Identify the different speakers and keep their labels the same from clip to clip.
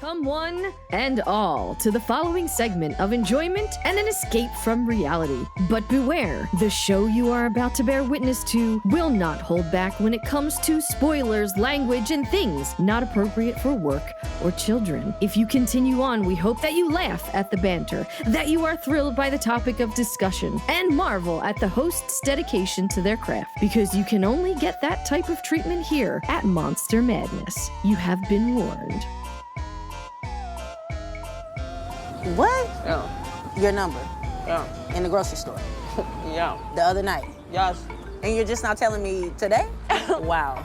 Speaker 1: Welcome one and all to the following segment of enjoyment and an escape from reality. But beware, the show you are about to bear witness to will not hold back when it comes to spoilers, language, and things not appropriate for work or children. If you continue on, we hope that you laugh at the banter, that you are thrilled by the topic of discussion, and marvel at the host's dedication to their craft, because you can only get that type of treatment here at Monster Madness. You have been warned.
Speaker 2: What?
Speaker 3: Yeah.
Speaker 2: Your number?
Speaker 3: Yeah.
Speaker 2: In the grocery store?
Speaker 3: Yeah.
Speaker 2: The other night?
Speaker 3: Yes.
Speaker 2: And you're just not telling me today? Wow.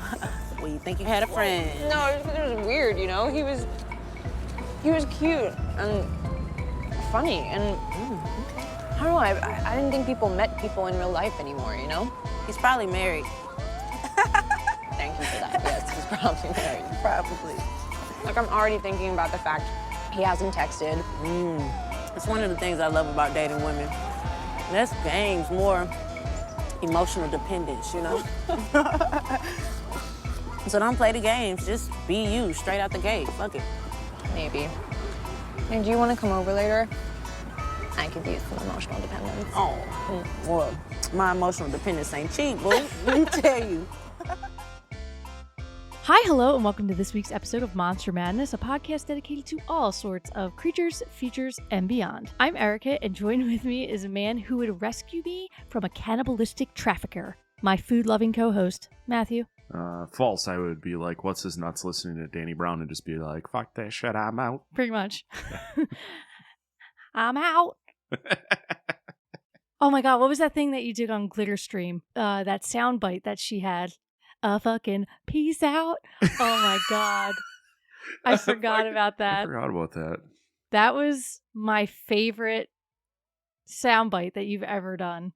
Speaker 2: Well, you think you had a friend.
Speaker 3: No, it was weird, you know? He was cute and funny, and I don't know, I didn't think people met people in real life anymore, you know?
Speaker 2: He's probably married.
Speaker 3: Thank you for that. Yes, he's probably married.
Speaker 2: Probably.
Speaker 3: Like, I'm already thinking about the fact he hasn't texted.
Speaker 2: It's one of the things I love about dating women. Less games, more emotional dependence, you know? So don't play the games, just be you, straight out the gate, fuck it.
Speaker 3: Maybe. And do you want to come over later? I could use some emotional dependence.
Speaker 2: Oh, well, my emotional dependence ain't cheap, boo. Let me tell you.
Speaker 4: Hi, hello, and welcome to this week's episode of Monster Madness, a podcast dedicated to all sorts of creatures, features, and beyond. I'm Erica, and joined with me is a man who would rescue me from a cannibalistic trafficker, my food-loving co-host, Matthew.
Speaker 5: False. I would be like, what's his nuts listening to Danny Brown and just be like, fuck that shit, I'm out.
Speaker 4: Pretty much. I'm out. Oh my god, what was that thing that you did on Glitter Stream? That sound bite that she had. A fucking peace out. Oh my god. I forgot about that.
Speaker 5: I forgot about that.
Speaker 4: That was my favorite soundbite that you've ever done.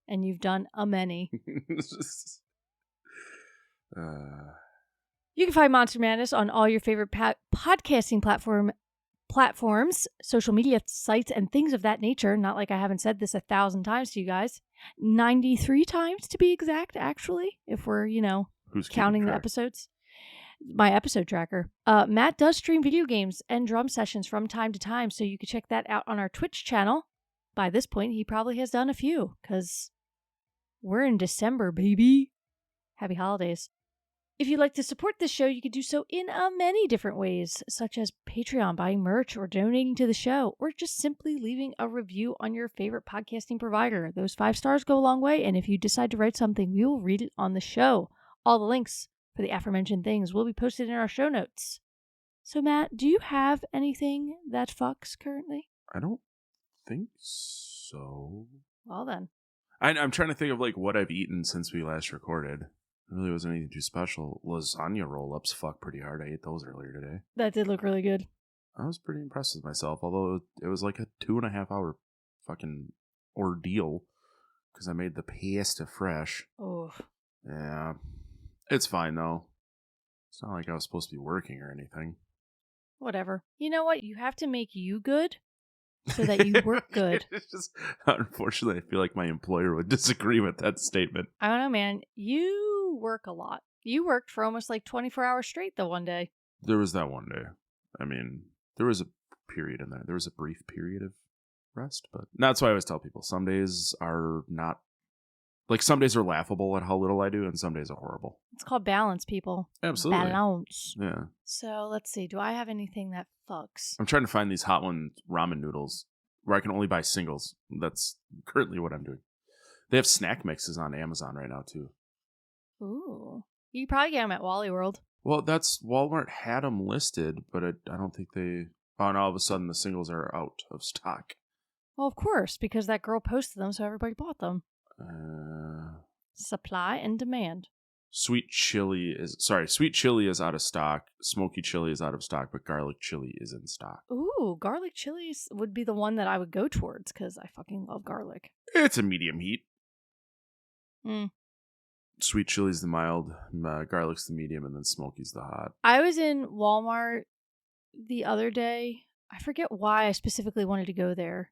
Speaker 4: And you've done a many. You can find Monster Madness on all your favorite podcasting platforms, social media sites, and things of that nature. Not like I haven't said this 1,000 times to you guys. 93 times to be exact, actually, if we're,
Speaker 5: Who's
Speaker 4: counting the episodes. My episode tracker. Matt does stream video games and drum sessions from time to time, so you can check that out on our Twitch channel. By this point, he probably has done a few, because we're in December, baby. Happy holidays. If you'd like to support this show, you can do so in many different ways, such as Patreon, buying merch, or donating to the show, or just simply leaving a review on your favorite podcasting provider. Those 5 stars go a long way, and if you decide to write something, we will read it on the show. All the links for the aforementioned things will be posted in our show notes. So, Matt, do you have anything that fucks currently?
Speaker 5: I don't think so.
Speaker 4: Well, then.
Speaker 5: I'm trying to think of what I've eaten since we last recorded. It really wasn't anything too special. Lasagna roll-ups fuck pretty hard. I ate those earlier today.
Speaker 4: That did look really good.
Speaker 5: I was pretty impressed with myself, although it was like a 2.5 hour fucking ordeal because I made the pasta fresh.
Speaker 4: Oh.
Speaker 5: Yeah. It's fine, though. It's not like I was supposed to be working or anything.
Speaker 4: Whatever. You know what? You have to make you good so that you work good.
Speaker 5: It's just, unfortunately, I feel like my employer would disagree with that statement.
Speaker 4: I don't know, man. You work a lot. You worked for almost 24 hours straight, though, one day.
Speaker 5: There was that one day. I mean, there was a period in there. There was a brief period of rest, but that's why I always tell people some days are not. Some days are laughable at how little I do, and some days are horrible.
Speaker 4: It's called balance, people.
Speaker 5: Absolutely.
Speaker 4: Balance.
Speaker 5: Yeah.
Speaker 4: So, let's see. Do I have anything that fucks?
Speaker 5: I'm trying to find these Hot One ramen noodles where I can only buy singles. That's currently what I'm doing. They have snack mixes on Amazon right now, too.
Speaker 4: Ooh. You can probably get them at Wally World.
Speaker 5: Well, Walmart had them listed, but I don't think they... Oh, and all of a sudden the singles are out of stock.
Speaker 4: Well, of course, because that girl posted them, so everybody bought them. Supply and demand.
Speaker 5: Sweet chili is out of stock. Smoky chili is out of stock, but garlic chili is in stock.
Speaker 4: Ooh, garlic chilies would be the one that I would go towards because I fucking love garlic.
Speaker 5: It's a medium heat.
Speaker 4: Mm.
Speaker 5: Sweet chili's the mild, garlic's the medium, and then smoky's the hot.
Speaker 4: I was in Walmart the other day. I forget why I specifically wanted to go there.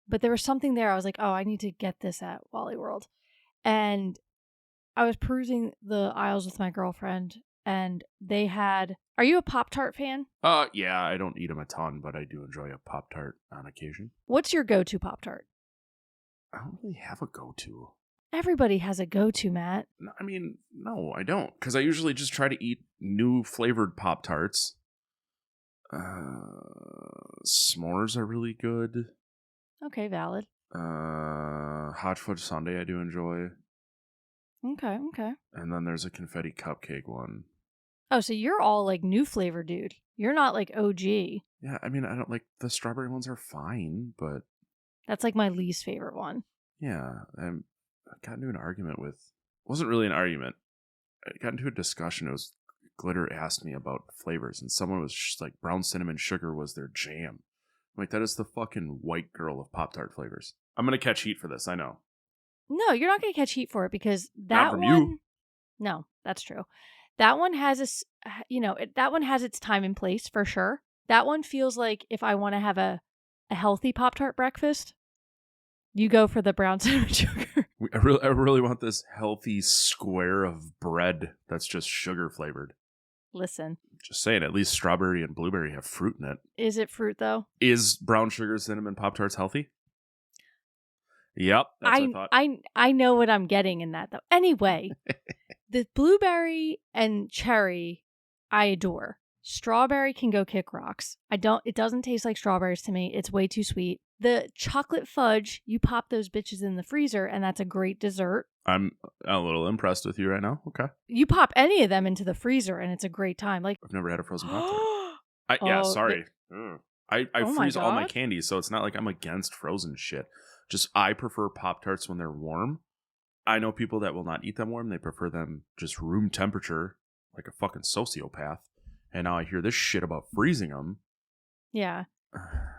Speaker 4: But there was something there. I was like, oh, I need to get this at Wally World. And I was perusing the aisles with my girlfriend, and they had. Are you a Pop-Tart fan?
Speaker 5: Yeah, I don't eat them a ton, but I do enjoy a Pop-Tart on occasion.
Speaker 4: What's your go-to Pop-Tart?
Speaker 5: I don't really have a go-to.
Speaker 4: Everybody has a go-to, Matt.
Speaker 5: No, I mean, no, I don't, because I usually just try to eat new flavored Pop-Tarts. S'mores are really good.
Speaker 4: Okay, valid.
Speaker 5: Hot fudge sundae I do enjoy.
Speaker 4: Okay.
Speaker 5: And then there's a confetti cupcake one.
Speaker 4: Oh, so you're all like new flavor, dude. You're not like OG.
Speaker 5: Yeah, I mean, I don't like the strawberry ones are fine, but
Speaker 4: That's like my least favorite one.
Speaker 5: yeah, I got into an argument with. It wasn't really an argument. I got into a discussion. It was Glitter asked me about flavors, and someone was just like brown cinnamon sugar was their jam. I'm like, that is the fucking white girl of Pop-Tart flavors. I'm gonna catch heat for this. I know.
Speaker 4: No, you're not going to catch heat for it because that
Speaker 5: Not from
Speaker 4: one.
Speaker 5: you.
Speaker 4: No, that's true. That one has that one has its time and place for sure. That one feels like if I want to have a healthy Pop-Tart breakfast, you go for the brown cinnamon sugar.
Speaker 5: I really want this healthy square of bread that's just sugar flavored.
Speaker 4: Listen.
Speaker 5: Just saying, at least strawberry and blueberry have fruit in it.
Speaker 4: Is it fruit though?
Speaker 5: Is brown sugar cinnamon Pop-Tarts healthy? Yep, that's what I thought.
Speaker 4: I know what I'm getting in that though. Anyway, the blueberry and cherry I adore. Strawberry can go kick rocks. It doesn't taste like strawberries to me. It's way too sweet. The chocolate fudge, you pop those bitches in the freezer and that's a great dessert.
Speaker 5: I'm a little impressed with you right now. Okay.
Speaker 4: You pop any of them into the freezer and it's a great time. Like
Speaker 5: I've never had a frozen Pop-Tart. Sorry. I freeze all my candies, so it's not like I'm against frozen shit. Just I prefer Pop-Tarts when they're warm. I know people that will not eat them warm. They prefer them just room temperature, like a fucking sociopath. And now I hear this shit about freezing them.
Speaker 4: Yeah.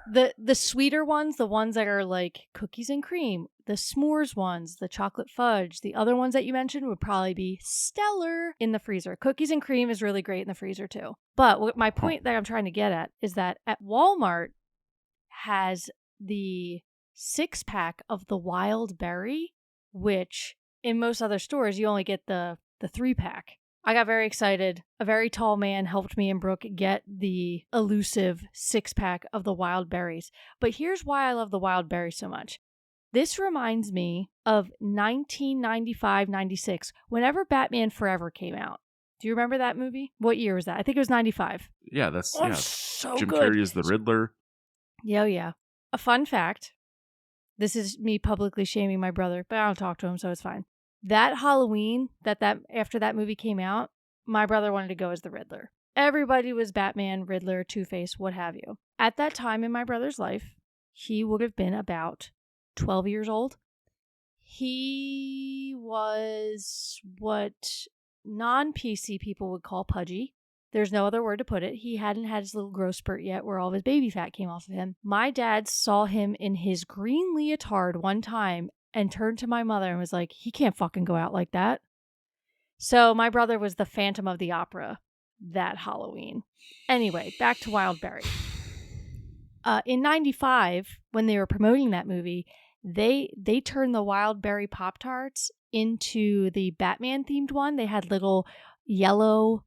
Speaker 4: The sweeter ones, the ones that are like cookies and cream, the s'mores ones, the chocolate fudge, the other ones that you mentioned would probably be stellar in the freezer. Cookies and cream is really great in the freezer too. But my point that I'm trying to get at is that at Walmart has the 6-pack of the wild berry, which in most other stores you only get the 3-pack. I got very excited. A very tall man helped me and Brooke get the elusive 6-pack of the wild berries. But here's why I love the wild berries so much. This reminds me of 1995-96, whenever Batman Forever came out. Do you remember that movie? What year was that? I think it was 95.
Speaker 5: Yeah, that's
Speaker 4: so
Speaker 5: Jim
Speaker 4: good.
Speaker 5: Carrey is the Riddler.
Speaker 4: Yeah. A fun fact. This is me publicly shaming my brother, but I don't talk to him, so it's fine. That Halloween, that after that movie came out, my brother wanted to go as the Riddler. Everybody was Batman, Riddler, Two-Face, what have you. At that time in my brother's life, he would have been about 12 years old. He was what non-PC people would call pudgy. There's no other word to put it. He hadn't had his little growth spurt yet where all of his baby fat came off of him. My dad saw him in his green leotard one time and turned to my mother and was like, he can't fucking go out like that. So my brother was the Phantom of the Opera that Halloween. Anyway, back to Wild Berry. In 95, when they were promoting that movie, they turned the Wild Berry Pop-Tarts into the Batman-themed one. They had little yellow,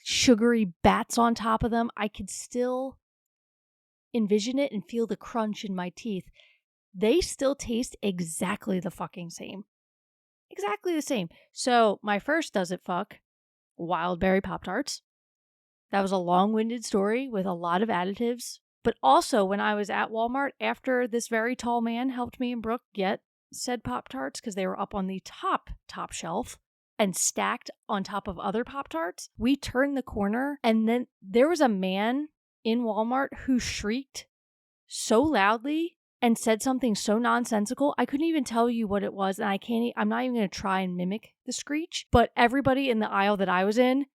Speaker 4: sugary bats on top of them. I could still envision it and feel the crunch in my teeth. They still taste exactly the fucking same. Exactly the same. So my first does it fuck, Wild Berry Pop-Tarts. That was a long-winded story with a lot of additives. But also when I was at Walmart, after this very tall man helped me and Brooke get said Pop-Tarts because they were up on the top shelf and stacked on top of other Pop-Tarts, we turned the corner and then there was a man in Walmart who shrieked so loudly and said something so nonsensical, I couldn't even tell you what it was, and I'm not even going to try and mimic the screech, but everybody in the aisle that I was in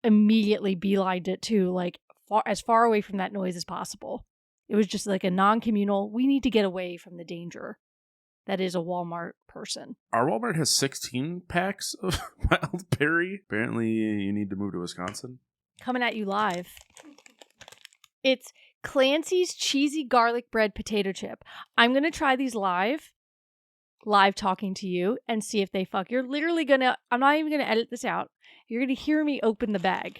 Speaker 4: immediately beelined it to, like, as far away from that noise as possible. It was just like a non-communal, we need to get away from the danger that is a Walmart person.
Speaker 5: Our Walmart has 16 packs of wild berry. Apparently, you need to move to Wisconsin.
Speaker 4: Coming at you live. It's Clancy's cheesy garlic bread potato chip. I'm going to try these live. live talking to you and see if they fuck. You're literally gonna, I'm not even gonna edit this out. You're gonna hear me open the bag.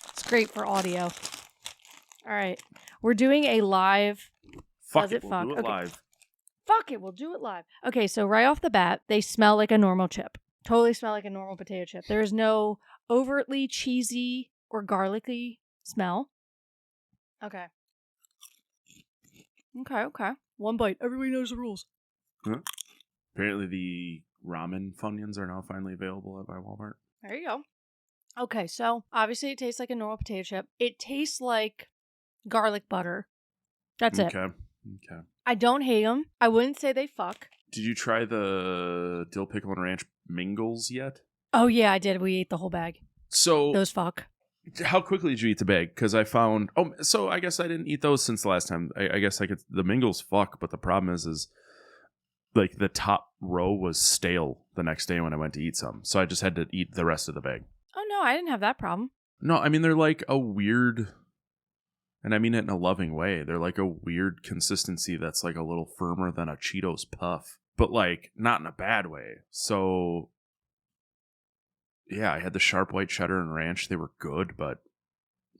Speaker 4: It's great for audio. All right. We're doing a live.
Speaker 5: Fuck
Speaker 4: Does
Speaker 5: it,
Speaker 4: it
Speaker 5: we'll
Speaker 4: fuck?
Speaker 5: do it
Speaker 4: Okay.
Speaker 5: live.
Speaker 4: Fuck it, we'll do it live. Okay, so right off the bat, they smell like a normal chip. Totally smell like a normal potato chip. There is no overtly cheesy or garlicky smell. Okay. Okay. One bite. Everybody knows the rules.
Speaker 5: Huh? Apparently the ramen Funyuns are now finally available at my Walmart.
Speaker 4: There you go. Okay, so obviously it tastes like a normal potato chip. It tastes like garlic butter. That's it.
Speaker 5: Okay.
Speaker 4: I don't hate them. I wouldn't say they fuck.
Speaker 5: Did you try the dill pickle and ranch mingles yet?
Speaker 4: Oh yeah, I did. We ate the whole bag.
Speaker 5: So
Speaker 4: Those fuck.
Speaker 5: how quickly did you eat the bag? Because I found so I guess I didn't eat those since the last time. I guess I could the mingles fuck, but the problem is like the top row was stale the next day when I went to eat some. So I just had to eat the rest of the bag.
Speaker 4: Oh no, I didn't have that problem.
Speaker 5: No, I mean they're like a weird, and I mean it in a loving way. They're like a weird consistency that's like a little firmer than a Cheetos Puff, but like not in a bad way. So yeah, I had the sharp white cheddar and ranch. They were good, but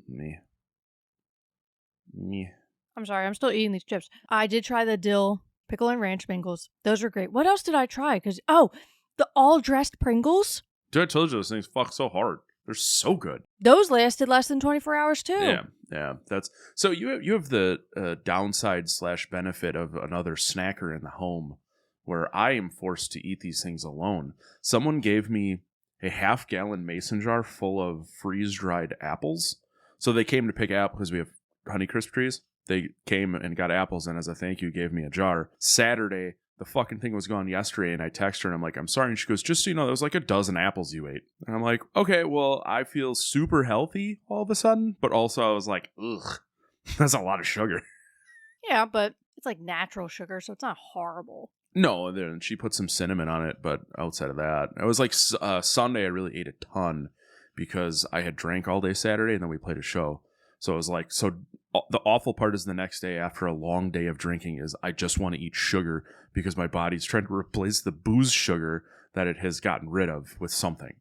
Speaker 5: meh.
Speaker 4: I'm sorry, I'm still eating these chips. I did try the dill pickle and ranch Pringles. Those are great. What else did I try? Because the all dressed Pringles.
Speaker 5: Dude, I told you those things fuck so hard. They're so good.
Speaker 4: Those lasted less than 24 hours too.
Speaker 5: Yeah. That's so you have the downside / benefit of another snacker in the home, where I am forced to eat these things alone. Someone gave me a half-gallon mason jar full of freeze-dried apples. So they came to pick apples because we have Honeycrisp trees. They came and got apples, and as a thank you, gave me a jar. Saturday, the fucking thing was gone yesterday, and I text her, and I'm like, I'm sorry. And she goes, just so you know, there was like a dozen apples you ate. And I'm like, okay, well, I feel super healthy all of a sudden, but also I was like, ugh, that's a lot of sugar.
Speaker 4: Yeah, but it's like natural sugar, so it's not horrible.
Speaker 5: No, then she put some cinnamon on it, but outside of that, it was like Sunday I really ate a ton because I had drank all day Saturday, and then we played a show. So it was like, the awful part is the next day after a long day of drinking is I just want to eat sugar because my body's trying to replace the booze sugar that it has gotten rid of with something.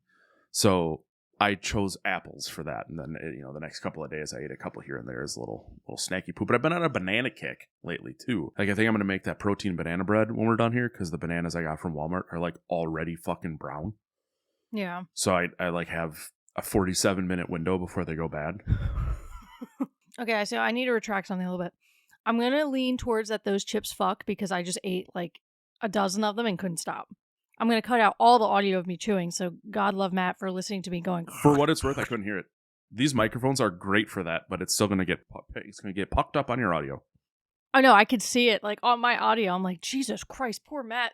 Speaker 5: So I chose apples for that. And then, the next couple of days I ate a couple here and there as a little snacky poo. But I've been on a banana kick lately too. Like I think I'm going to make that protein banana bread when we're done here because the bananas I got from Walmart are like already fucking brown. Yeah. So I like have a 47-minute window before they go bad.
Speaker 4: Okay, so I need to retract something a little bit. I'm going to lean towards that those chips fuck because I just ate like a dozen of them and couldn't stop. I'm going to cut out all the audio of me chewing, so God love Matt for listening to me going.
Speaker 5: For what it's worth, I couldn't hear it. These microphones are great for that, but it's still going to get pucked up on your audio.
Speaker 4: Oh no, I could see it like on my audio. I'm like, Jesus Christ, poor Matt.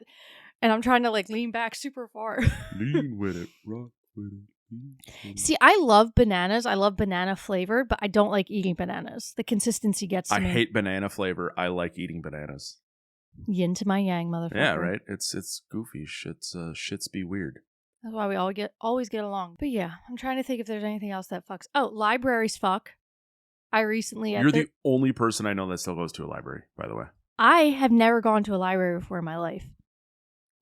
Speaker 4: And I'm trying to like lean back super far.
Speaker 5: Lean with it, rock with it.
Speaker 4: See, I love bananas. I love banana flavored, but I don't like eating bananas. The consistency gets to me.
Speaker 5: I hate banana flavor. I like eating bananas.
Speaker 4: Yin to my yang, motherfucker.
Speaker 5: Yeah, right. It's goofy. Shits be weird.
Speaker 4: That's why we always get along. But yeah, I'm trying to think if there's anything else that fucks. Oh, libraries fuck. I recently
Speaker 5: You're the only person I know that still goes to a library, by the way.
Speaker 4: I have never gone to a library before in my life.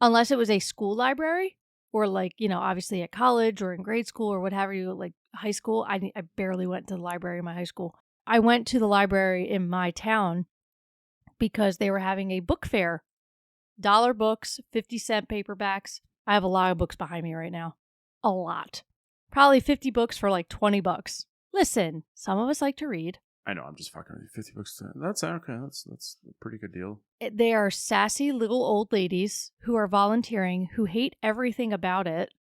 Speaker 4: Unless it was a school library. Or like, obviously at college or in grade school or whatever like high school. I barely went to the library in my high school. I went to the library in my town because they were having a book fair. $1 books, 50-cent paperbacks. I have a lot of books behind me right now. A lot. Probably 50 books for like $20. Listen, some of us like to read.
Speaker 5: I know, I'm just fucking with you. 50 bucks. That's okay. That's a pretty good deal.
Speaker 4: They are sassy little old ladies who are volunteering, who hate everything about it,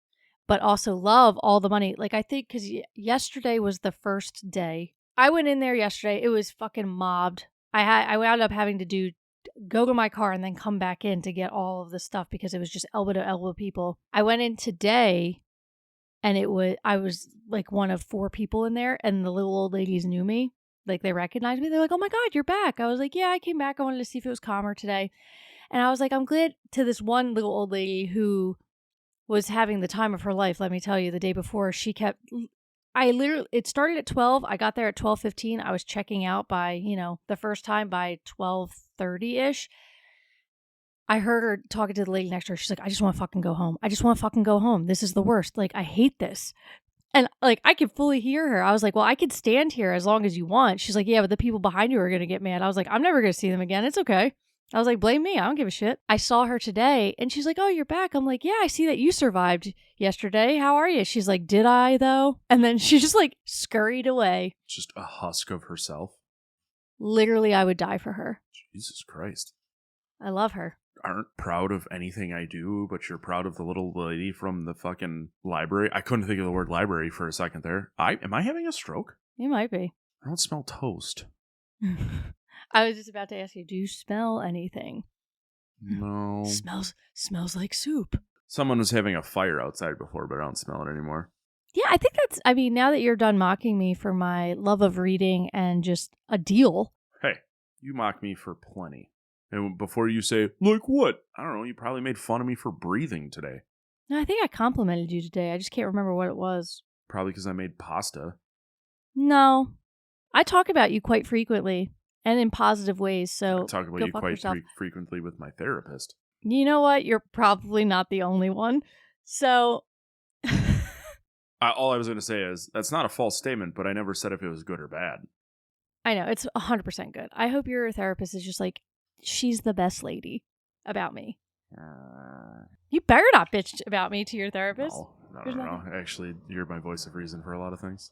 Speaker 4: but also love all the money. Like I think because yesterday was the first day. I went in there yesterday. It was fucking mobbed. I wound up having to go to my car and then come back in to get all of the stuff because it was just elbow to elbow people. I went in today and I was like one of 4 people in there and the little old ladies knew me. Like they recognized me. They're like, oh my God, you're back. I was like, yeah, I came back. I wanted to see if it was calmer today. And I was like, I'm glad to this one little old lady who was having the time of her life. Let me tell you, the day before it started at 12. I got there at 12:15. I was checking out by, the first time by 12:30-ish. I heard her talking to the lady next to her. She's like, I just want to fucking go home. I just want to fucking go home. This is the worst. Like, I hate this. And like, I could fully hear her. I was like, well, I could stand here as long as you want. She's like, yeah, but the people behind you are going to get mad. I was like, I'm never going to see them again. It's okay. I was like, blame me. I don't give a shit. I saw her today and she's like, oh, you're back. I'm like, yeah, I see that you survived yesterday. How are you? She's like, did I though? And then she just like scurried away.
Speaker 5: Just a husk of herself.
Speaker 4: Literally, I would die for her.
Speaker 5: Jesus Christ.
Speaker 4: I love her.
Speaker 5: Aren't proud of anything I do, but you're proud of the little lady from the fucking library. I couldn't think of the word library for a second there. Am I having a stroke?
Speaker 4: You might be.
Speaker 5: I don't smell toast.
Speaker 4: I was just about to ask you, do you smell anything?
Speaker 5: No.
Speaker 4: Smells like soup.
Speaker 5: Someone was having a fire outside before, but I don't smell it anymore.
Speaker 4: Yeah, I think now that you're done mocking me for my love of reading and just a deal.
Speaker 5: Hey, you mock me for plenty. And before you say, like what? I don't know, you probably made fun of me for breathing today.
Speaker 4: No, I think I complimented you today. I just can't remember what it was.
Speaker 5: Probably because I made pasta.
Speaker 4: No. I talk about you quite frequently and in positive ways, so
Speaker 5: I talk about you quite frequently with my therapist.
Speaker 4: You know what? You're probably not the only one. So...
Speaker 5: all I was going to say is, that's not a false statement, but I never said if it was good or bad.
Speaker 4: I know, it's 100% good. I hope your therapist is just like, she's the best lady about me. You better not bitch about me to your therapist.
Speaker 5: No. Actually, you're my voice of reason for a lot of things.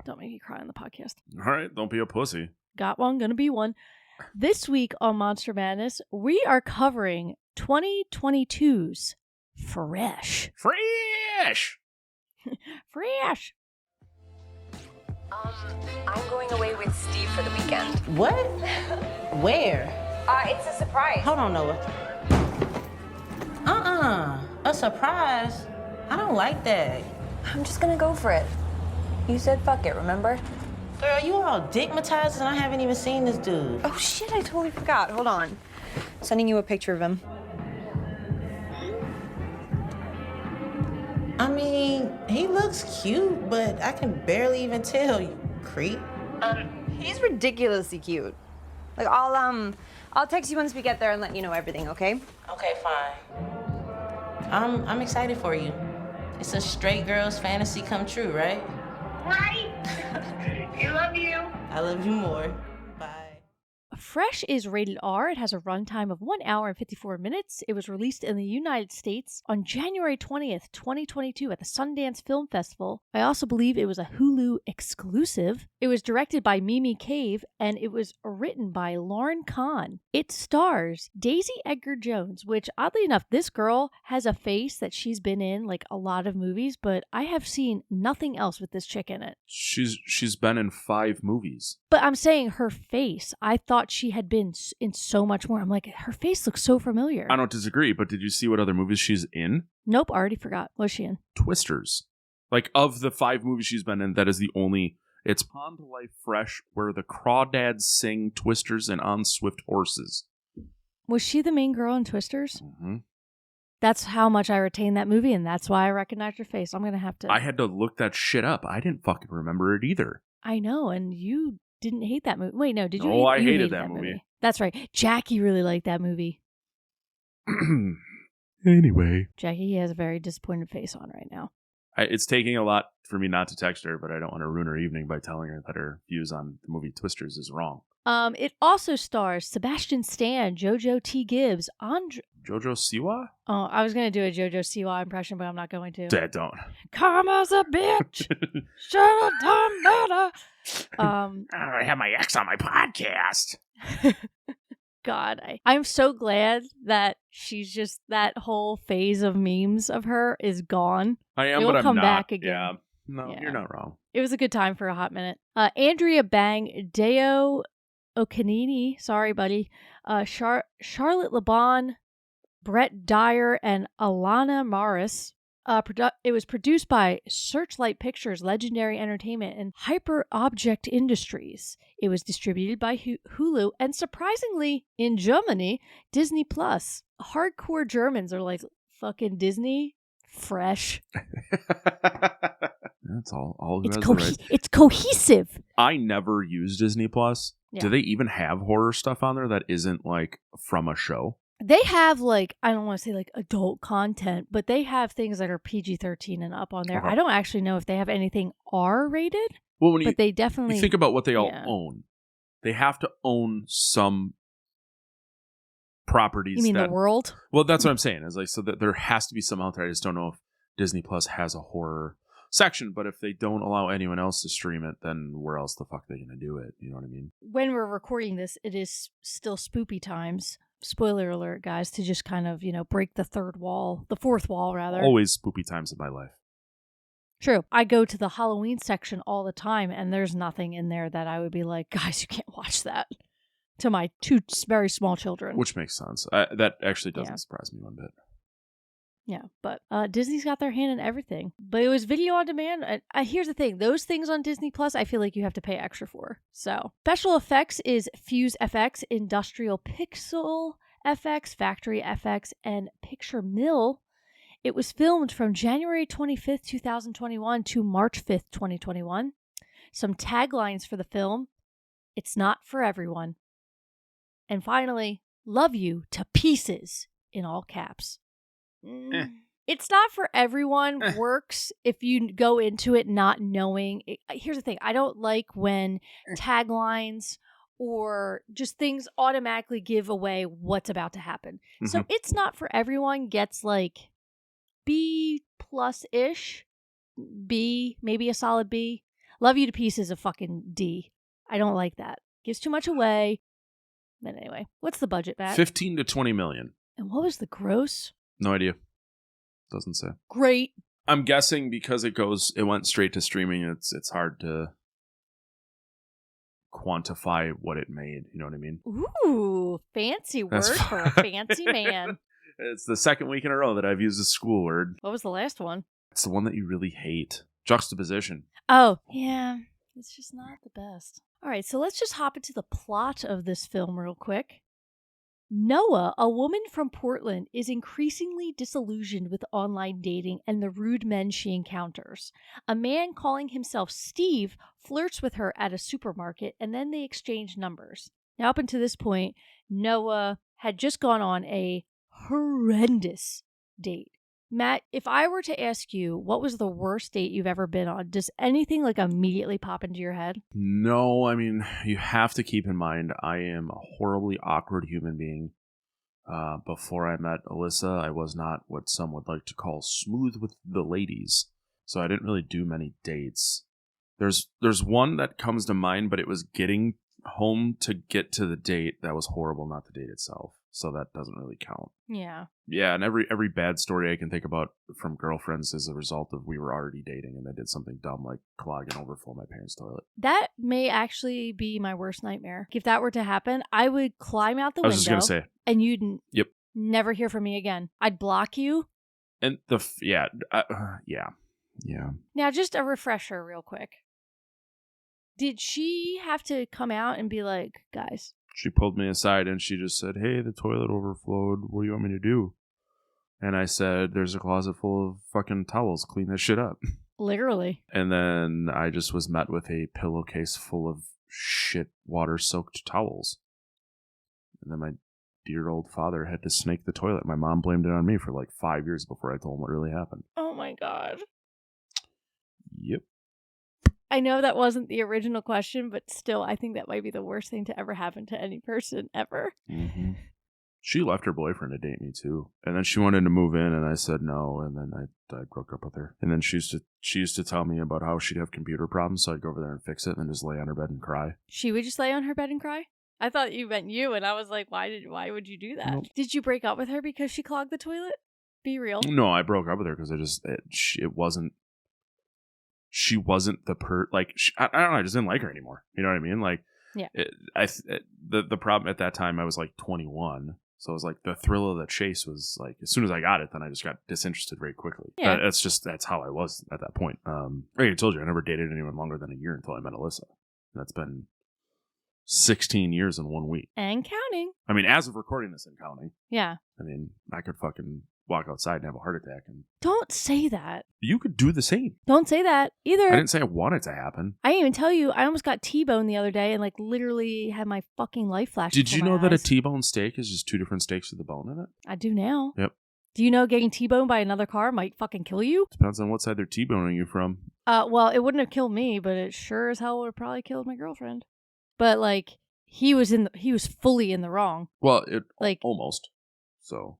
Speaker 4: Don't make me cry on the podcast.
Speaker 5: All right, don't be a pussy.
Speaker 4: Got one, gonna be one. This week on Monster Madness, we are covering 2022's Fresh.
Speaker 5: Fresh!
Speaker 4: Fresh!
Speaker 6: I'm going away with Steve for the weekend.
Speaker 2: What? Where?
Speaker 6: It's a surprise.
Speaker 2: Hold on, Noah. A surprise? I don't like that.
Speaker 6: I'm just gonna go for it. You said fuck it, remember?
Speaker 2: Girl, you all dickmatized and I haven't even seen this dude.
Speaker 3: Oh shit, I totally forgot. Hold on. Sending you a picture of him.
Speaker 2: I mean, he looks cute, but I can barely even tell, you creep.
Speaker 3: He's ridiculously cute. Like, I'll text you once we get there and let you know everything, okay?
Speaker 2: Okay, fine. I'm excited for you. It's a straight girl's fantasy come true, right?
Speaker 7: Right? I love you.
Speaker 2: I love you more. Bye.
Speaker 4: Fresh is rated R. It has a runtime of 1 hour and 54 minutes. It was released in the United States on January 20th, 2022 at the Sundance Film Festival. I also believe it was a Hulu exclusive. It was directed by Mimi Cave and it was written by Lauren Kahn. It stars Daisy Edgar Jones, which oddly enough, this girl has a face that she's been in like a lot of movies, but I have seen nothing else with this chick in it.
Speaker 5: She's been in 5 movies.
Speaker 4: But I'm saying her face, I thought she had been in so much more. I'm like, her face looks so familiar.
Speaker 5: I don't disagree, but did you see what other movies she's in?
Speaker 4: Nope, already forgot. What's she in?
Speaker 5: Twisters. Like, of the 5 movies she's been in, that is the only... It's Pond to Life Fresh, where the crawdads sing Twisters and On Swift Horses.
Speaker 4: Was she the main girl in Twisters?
Speaker 5: Mm-hmm.
Speaker 4: That's how much I retained that movie, and that's why I recognized her face. I'm going to have to...
Speaker 5: I had to look that shit up. I didn't fucking remember it either.
Speaker 4: I know, and you didn't hate that movie. Wait, no, did you?
Speaker 5: Oh, I
Speaker 4: you
Speaker 5: hated that movie.
Speaker 4: That's right. Jackie really liked that movie.
Speaker 5: Anyway.
Speaker 4: Jackie has a very disappointed face on right now.
Speaker 5: It's taking a lot for me not to text her, but I don't want to ruin her evening by telling her that her views on the movie Twisters is wrong.
Speaker 4: It also stars Sebastian Stan, Jojo T. Gibbs,
Speaker 5: Jojo Siwa?
Speaker 4: Oh, I was going to do a Jojo Siwa impression, but I'm not going to.
Speaker 5: Dad, don't.
Speaker 4: Karma's a bitch. Should have done better.
Speaker 5: I have my ex on my podcast.
Speaker 4: God, I'm so glad that she's just, that whole phase of memes of her is gone.
Speaker 5: I am,
Speaker 4: It'll
Speaker 5: but I'm
Speaker 4: come
Speaker 5: not.
Speaker 4: back again.
Speaker 5: Yeah. No,
Speaker 4: Yeah.
Speaker 5: You're not wrong.
Speaker 4: It was a good time for a hot minute. Andrea Bang, Deo Okanini, sorry, buddy. Charlotte LeBon, Brett Dyer, and Alana Morris. It was produced by Searchlight Pictures, Legendary Entertainment, and Hyper Object Industries. It was distributed by Hulu, and surprisingly, in Germany, Disney Plus. Hardcore Germans are like, fucking Disney? Fresh.
Speaker 5: That's all.
Speaker 4: It's cohesive.
Speaker 5: I never use Disney Plus.
Speaker 4: Yeah.
Speaker 5: Do they even have horror stuff on there that isn't like from a show?
Speaker 4: They have like, I don't want to say like adult content, but they have things that are PG-13 and up on there.
Speaker 5: Okay.
Speaker 4: I don't actually know if they have anything R-rated,
Speaker 5: Well, when
Speaker 4: but they definitely
Speaker 5: you think about what they all
Speaker 4: yeah.
Speaker 5: own, they have to own some properties.
Speaker 4: You mean the world?
Speaker 5: Well, that's what I'm saying. Is like, so that there has to be some out there. I just don't know if Disney Plus has a horror section, but if they don't allow anyone else to stream it, then where else the fuck are they going to do it? You know what I mean?
Speaker 4: When we're recording this, it is still spoopy times. Spoiler alert, guys, to just kind of, break the fourth wall, rather.
Speaker 5: Always spoopy times in my life.
Speaker 4: True. I go to the Halloween section all the time, and there's nothing in there that I would be like, guys, you can't watch that. To my 2 very small children.
Speaker 5: Which makes sense. That actually doesn't surprise me one bit.
Speaker 4: Yeah, but Disney's got their hand in everything. But it was video on demand. Here's the thing. Those things on Disney Plus, I feel like you have to pay extra for. So, special effects is Fuse FX, Industrial Pixel FX, Factory FX, and Picture Mill. It was filmed from January 25th, 2021 to March 5th, 2021. Some taglines for the film. It's not for everyone. And finally, love you to pieces in all caps. It's not for everyone works if you go into it not knowing. Here's the thing. I don't like when taglines or just things automatically give away what's about to happen. Mm-hmm. So it's not for everyone gets like B plus-ish. B, maybe a solid B. Love you to pieces a fucking D. I don't like that. Gives too much away. But anyway, what's the budget, Matt?
Speaker 5: 15 to 20 million.
Speaker 4: And what was the gross?
Speaker 5: No idea. Doesn't say.
Speaker 4: Great.
Speaker 5: I'm guessing because it went straight to streaming, it's hard to quantify what it made. You know what I mean?
Speaker 4: Ooh, fancy word for a fancy man.
Speaker 5: It's the second week in a row that I've used a school word.
Speaker 4: What was the last one?
Speaker 5: It's the one that you really hate. Juxtaposition.
Speaker 4: Oh, yeah. It's just not the best. All right, so let's just hop into the plot of this film real quick. Noah, a woman from Portland, is increasingly disillusioned with online dating and the rude men she encounters. A man calling himself Steve flirts with her at a supermarket, and then they exchange numbers. Now, up until this point, Noah had just gone on a horrendous date. Matt, if I were to ask you what was the worst date you've ever been on, does anything like immediately pop into your head?
Speaker 5: No, I mean, you have to keep in mind I am a horribly awkward human being. Before I met Alyssa, I was not what some would like to call smooth with the ladies, so I didn't really do many dates. There's one that comes to mind, but it was getting home to get to the date. That was horrible, not the date itself. So that doesn't really count.
Speaker 4: Yeah.
Speaker 5: Yeah, and every bad story I can think about from girlfriends is a result of we were already dating and they did something dumb like clog and overflow my parents' toilet.
Speaker 4: That may actually be my worst nightmare. If that were to happen, I would climb out the window.
Speaker 5: I was just going to say.
Speaker 4: And you'd
Speaker 5: Yep.
Speaker 4: never hear from me again. I'd block you.
Speaker 5: And yeah.
Speaker 4: Now, just a refresher real quick. Did she have to come out and be like, guys?
Speaker 5: She pulled me aside and she just said, hey, the toilet overflowed. What do you want me to do? And I said, there's a closet full of fucking towels. Clean this shit up.
Speaker 4: Literally.
Speaker 5: And then I just was met with a pillowcase full of shit water-soaked towels. And then my dear old father had to snake the toilet. My mom blamed it on me for like 5 years before I told him what really happened.
Speaker 4: Oh my God.
Speaker 5: Yep.
Speaker 4: I know that wasn't the original question, but still, I think that might be the worst thing to ever happen to any person ever.
Speaker 5: Mm-hmm. She left her boyfriend to date me too, and then she wanted to move in, and I said no, and then I broke up with her. And then she used to tell me about how she'd have computer problems, so I'd go over there and fix it, and then just lay on her bed and cry.
Speaker 4: She would just lay on her bed and cry? I thought you meant you, and I was like, why would you do that? Nope. Did you break up with her because she clogged the toilet? Be real.
Speaker 5: No, I broke up with her because it wasn't. She wasn't the I don't know. I just didn't like her anymore. You know what I mean? Like,
Speaker 4: yeah.
Speaker 5: The problem at that time, I was like 21, so it was like the thrill of the chase was like as soon as I got it, then I just got disinterested very quickly. Yeah. That's how I was at that point. I told you I never dated anyone longer than a year until I met Alyssa. That's been 16 years in 1 week
Speaker 4: and counting.
Speaker 5: I mean, as of recording this and counting.
Speaker 4: Yeah.
Speaker 5: I mean, I could fucking walk outside and have a heart attack. And
Speaker 4: Don't say that.
Speaker 5: you could do the same.
Speaker 4: Don't say that either.
Speaker 5: I didn't say I want it to happen.
Speaker 4: I didn't even tell you. I almost got T-boned the other day and like literally had my fucking life flash.
Speaker 5: Did you
Speaker 4: before
Speaker 5: know
Speaker 4: my
Speaker 5: that a
Speaker 4: eyes.
Speaker 5: T-bone steak is just 2 different steaks with a bone in it?
Speaker 4: I do now.
Speaker 5: Yep.
Speaker 4: Do you know getting T-boned by another car might fucking kill you?
Speaker 5: Depends on what side they're T-boning you from.
Speaker 4: Well, it wouldn't have killed me, but it sure as hell would have probably killed my girlfriend. But like, he was fully in the wrong.
Speaker 5: Well, it
Speaker 4: Like-
Speaker 5: almost. So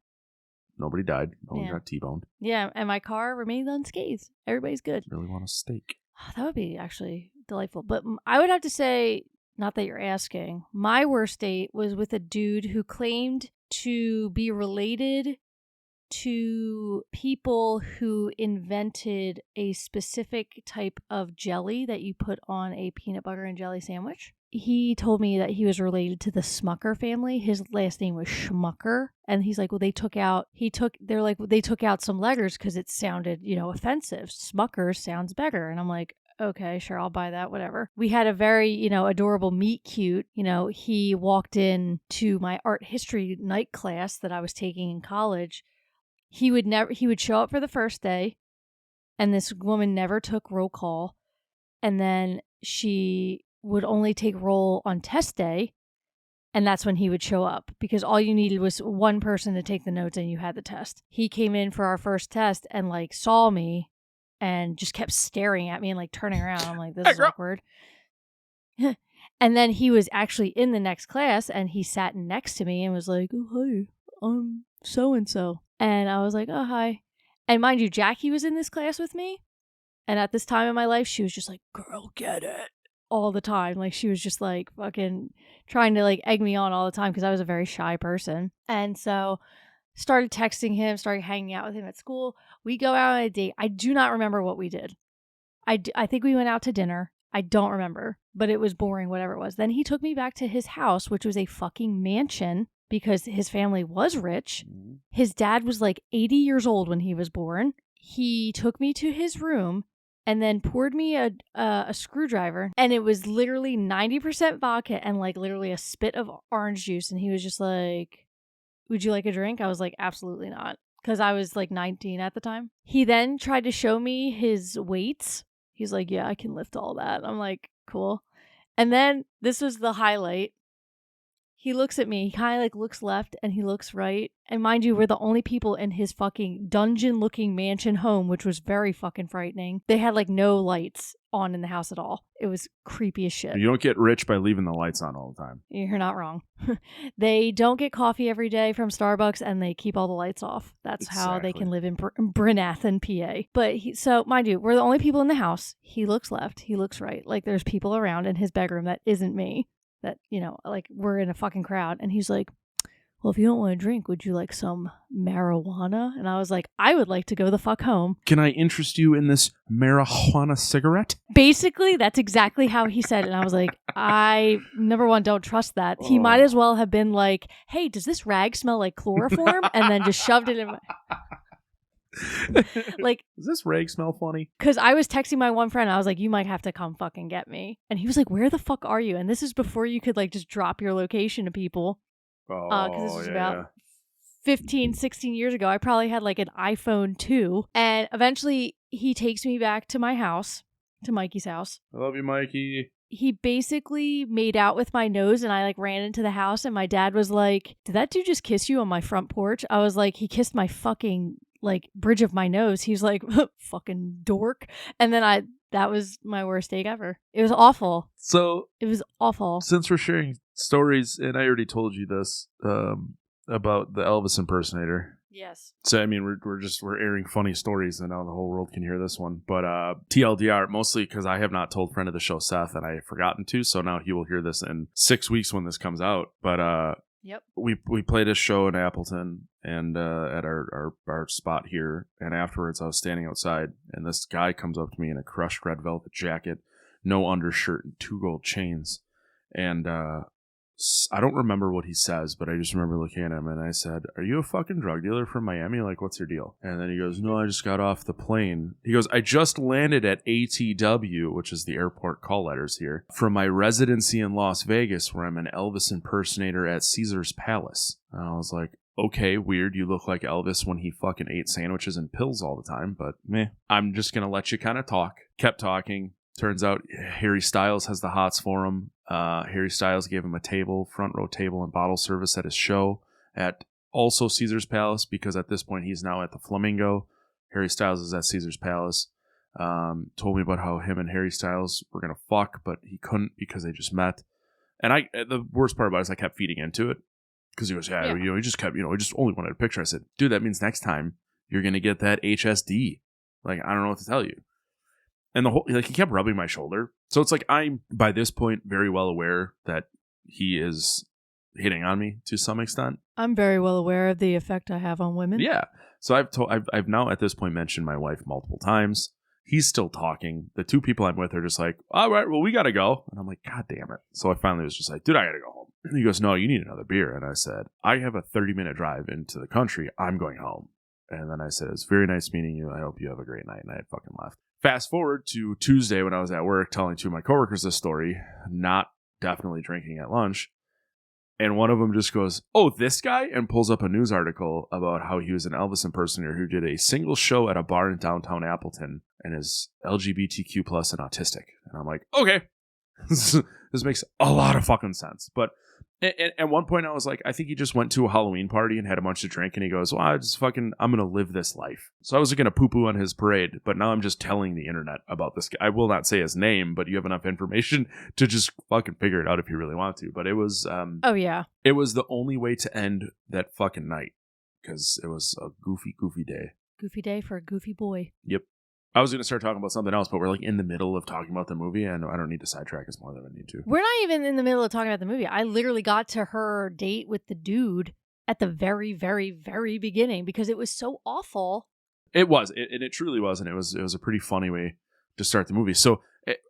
Speaker 5: nobody died. No one
Speaker 4: Yeah.
Speaker 5: got T-boned.
Speaker 4: Yeah, and my car remained unscathed. Everybody's good.
Speaker 5: Really want a steak.
Speaker 4: That would be actually delightful. But I would have to say, not that you're asking, my worst date was with a dude who claimed to be related to people who invented a specific type of jelly that you put on a peanut butter and jelly sandwich. He told me that he was related to the Smucker family. His last name was Schmucker. And he's like, well, they took out some letters because it sounded, offensive. Smucker sounds better. And I'm like, okay, sure, I'll buy that, whatever. We had a very, adorable meet cute. He walked in to my art history night class that I was taking in college. He would show up for the first day, and this woman never took roll call. And then she would only take roll on test day. And that's when he would show up because all you needed was one person to take the notes and you had the test. He came in for our first test and like saw me and just kept staring at me and like turning around. I'm like, this is awkward. And then he was actually in the next class and he sat next to me and was like, oh, hi, I'm so-and-so. And I was like, oh, hi. And mind you, Jackie was in this class with me. And at this time in my life, she was just like, girl, get it. All the time. Like, she was just like fucking trying to like egg me on all the time because I was a very shy person. And so started texting him, started hanging out with him at school. We go out on a date. I do not remember what we did. I think we went out to dinner. I don't remember, but it was boring, whatever it was. Then he took me back to his house, which was a fucking mansion because his family was rich. His dad was like 80 years old when he was born. He took me to his room and then poured me a screwdriver, and it was literally 90% vodka and like literally a spit of orange juice. And he was just like, would you like a drink? I was like, absolutely not, because I was like 19 at the time. He then tried to show me his weights. He's like, yeah, I can lift all that. I'm like, cool. And then this was the highlight. He looks at me, he kind of like looks left and he looks right. And mind you, we're the only people in his fucking dungeon-looking mansion home, which was very fucking frightening. They had like no lights on in the house at all. It was creepy as shit.
Speaker 5: You don't get rich by leaving the lights on all the time.
Speaker 4: You're not wrong. They don't get coffee every day from Starbucks and they keep all the lights off. That's how they can live in Brynathan, PA. But so, mind you, we're the only people in the house. He looks left, he looks right. Like there's people around in his bedroom that isn't me. That, like we're in a fucking crowd. And he's like, well, if you don't want to drink, would you like some marijuana? And I was like, I would like to go the fuck home.
Speaker 5: Can I interest you in this marijuana cigarette?
Speaker 4: Basically, that's exactly how he said it. And I was like, number one, don't trust that. He might as well have been like, hey, does this rag smell like chloroform? And then just shoved it in my... Like,
Speaker 5: does this rag smell funny?
Speaker 4: Because I was texting my one friend. I was like, you might have to come fucking get me. And he was like, where the fuck are you? And this is before you could like just drop your location to people. Because this was about 15, 16 years ago. I probably had like an iPhone 2. And eventually he takes me back to my house, to Mikey's house.
Speaker 5: I love you, Mikey.
Speaker 4: He basically made out with my nose and I like ran into the house and my dad was like, did that dude just kiss you on my front porch? I was like, he kissed my fucking like bridge of my nose. He's like, fucking dork. And then that was my worst date ever. It was awful.
Speaker 5: So
Speaker 4: it was awful.
Speaker 5: Since we're sharing stories, and I already told you this about the Elvis impersonator.
Speaker 4: Yes.
Speaker 5: So I mean, we're airing funny stories, and now the whole world can hear this one. But TLDR, mostly because I have not told friend of the show Seth, and I have forgotten to. So now he will hear this in 6 weeks when this comes out. But
Speaker 4: yep.
Speaker 5: We played a show in Appleton and at our spot here, and afterwards I was standing outside, and this guy comes up to me in a crushed red velvet jacket, no undershirt, and 2 gold chains, and I don't remember what he says, but I just remember looking at him and I said, are you a fucking drug dealer from Miami? Like, what's your deal? And then he goes, no, I just got off the plane. He goes, I just landed at ATW, which is the airport call letters here, from my residency in Las Vegas, where I'm an Elvis impersonator at Caesar's Palace. And I was like, okay, weird, you look like Elvis when he fucking ate sandwiches and pills all the time, but meh. I'm just gonna let you kind of talk. Kept talking. Turns out Harry Styles has the hots for him. Harry Styles gave him a table, front row table, and bottle service at his show at also Caesar's Palace, because at this point he's now at the Flamingo. Harry Styles is at Caesar's Palace. Told me about how him and Harry Styles were gonna fuck, but he couldn't because they just met. And the worst part about it is I kept feeding into it, because he goes, yeah, he just kept, he just only wanted a picture. I said, dude, that means next time you're gonna get that HSD. Like, I don't know what to tell you. And he kept rubbing my shoulder. So it's like, I'm by this point very well aware that he is hitting on me to some extent.
Speaker 4: I'm very well aware of the effect I have on women.
Speaker 5: Yeah. So I've now at this point mentioned my wife multiple times. He's still talking. The two people I'm with are just like, all right, well, we got to go. And I'm like, God damn it. So I finally was just like, dude, I got to go home. And he goes, no, you need another beer. And I said, I have a 30-minute drive into the country. I'm going home. And then I said, it's very nice meeting you. I hope you have a great night. And I had fucking left. Fast forward to Tuesday when I was at work telling two of my coworkers this story, not definitely drinking at lunch. And one of them just goes, oh, this guy? And pulls up a news article about how he was an Elvis impersonator who did a single show at a bar in downtown Appleton and is LGBTQ plus and autistic. And I'm like, okay, this makes a lot of fucking sense. But at one point I was like, I think he just went to a Halloween party and had a bunch to drink. And he goes, well, I'm going to live this life. So I was going to poo-poo on his parade. But now I'm just telling the internet about this guy. I will not say his name, but you have enough information to just fucking figure it out if you really want to. But it was...
Speaker 4: oh, yeah.
Speaker 5: It was the only way to end that fucking night. Because it was a goofy day.
Speaker 4: Goofy day for a goofy boy.
Speaker 5: Yep. I was going to start talking about something else, but we're like in the middle of talking about the movie, and I don't need to sidetrack us more than I need to.
Speaker 4: We're not even in the middle of talking about the movie. I literally got to her date with the dude at the very, very, very beginning because it was so awful.
Speaker 5: It was. It truly was, and it was a pretty funny way to start the movie. So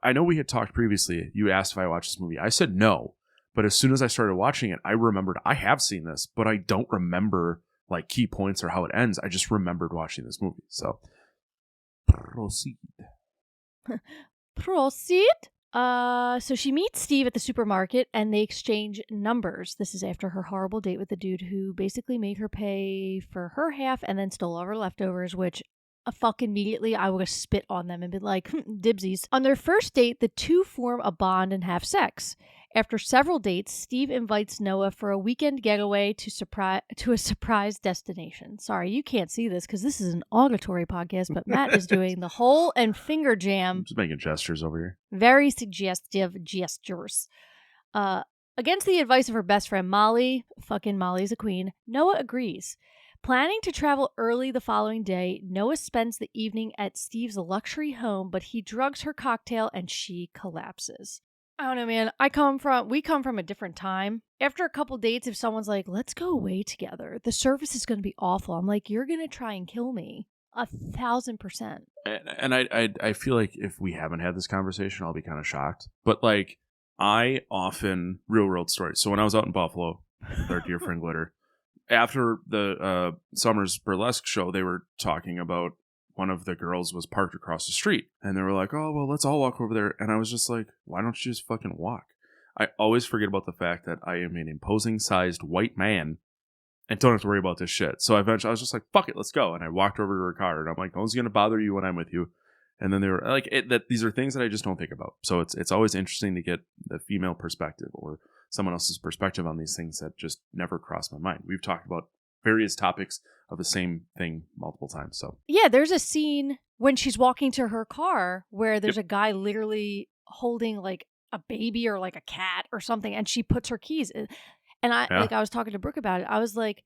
Speaker 5: I know we had talked previously. You asked if I watched this movie. I said no, but as soon as I started watching it, I remembered I have seen this, but I don't remember like key points or how it ends. I just remembered watching this movie. So... Proceed.
Speaker 4: So she meets Steve at the supermarket and they exchange numbers. This is after her horrible date with the dude who basically made her pay for her half and then stole all her leftovers, which fuck immediately I would have spit on them and been like, dibsies. On their first date, the two form a bond and have sex. After several dates, Steve invites Noah for a weekend getaway to a surprise destination. Sorry, you can't see this because this is an auditory podcast, but Matt is doing the hole and finger jam.
Speaker 5: I'm just making gestures over here.
Speaker 4: Very suggestive gestures. Against the advice of her best friend Molly, fucking Molly's a queen, Noah agrees. Planning to travel early the following day, Noah spends the evening at Steve's luxury home, but he drugs her cocktail and she collapses. I don't know, man. We come from a different time. After a couple dates, if someone's like, let's go away together, the service is going to be awful. I'm like, you're going to try and kill me. 1,000%.
Speaker 5: And I feel like if we haven't had this conversation, I'll be kind of shocked. But like, I often, real world stories. So when I was out in Buffalo, with our dear friend Glitter, after the Summers Burlesque show, they were talking about one of the girls was parked across the street. And they were like, oh, well, let's all walk over there. And I was just like, why don't you just fucking walk? I always forget about the fact that I am an imposing sized white man and don't have to worry about this shit. So eventually I was just like, fuck it, let's go. And I walked over to her car and I'm like, no one's going to bother you when I'm with you. And then they were like, these are things that I just don't think about. So it's always interesting to get the female perspective or someone else's perspective on these things that just never crossed my mind. We've talked about various topics of the same thing multiple times. So
Speaker 4: yeah, there's a scene when she's walking to her car where there's a guy literally holding like a baby or like a cat or something, and she puts her keys in. And I was talking to Brooke about it. I was like,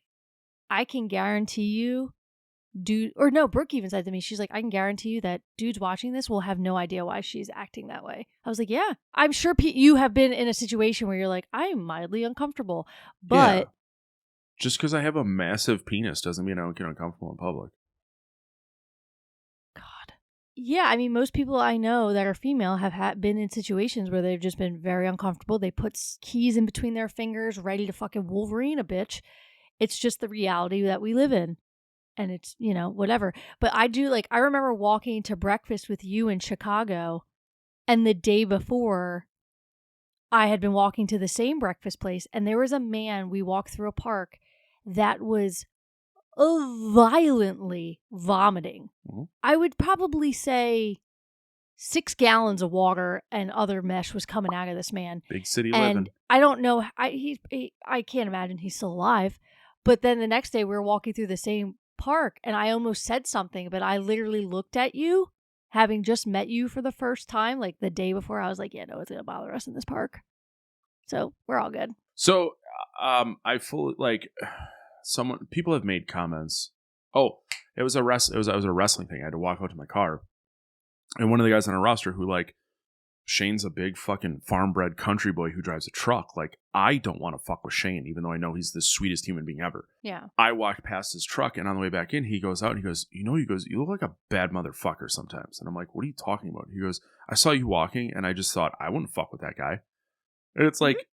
Speaker 4: I can guarantee you, dude, or no, Brooke even said to me, she's like, I can guarantee you that dudes watching this will have no idea why she's acting that way. I was like, yeah, I'm sure you have been in a situation where you're like, I'm mildly uncomfortable, but.
Speaker 5: Yeah. Just because I have a massive penis doesn't mean I don't get uncomfortable in public.
Speaker 4: God. Yeah, I mean, most people I know that are female have been in situations where they've just been very uncomfortable. They put keys in between their fingers, ready to fucking Wolverine a bitch. It's just the reality that we live in. And it's, whatever. But I remember walking to breakfast with you in Chicago, and the day before, I had been walking to the same breakfast place, and there was a man, we walked through a park, that was violently vomiting.
Speaker 5: Mhm.
Speaker 4: I would probably say 6 gallons of water and other mesh was coming out of this man.
Speaker 5: Big city
Speaker 4: And
Speaker 5: living.
Speaker 4: I don't know. I can't imagine he's still alive. But then the next day we were walking through the same park and I almost said something, but I literally looked at you, having just met you for the first time, like the day before. I was like, yeah, no, it's going to bother us in this park. So we're all good.
Speaker 5: So, I fully people have made comments. Oh, it was a wrestling thing. I had to walk out to my car, and one of the guys on our roster who Shane's a big fucking farm-bred country boy who drives a truck. Like, I don't want to fuck with Shane, even though I know he's the sweetest human being ever.
Speaker 4: Yeah.
Speaker 5: I walked past his truck, and on the way back in, he goes out and he goes, you look like a bad motherfucker sometimes. And I'm like, what are you talking about? He goes, I saw you walking, and I just thought, I wouldn't fuck with that guy. And it's like,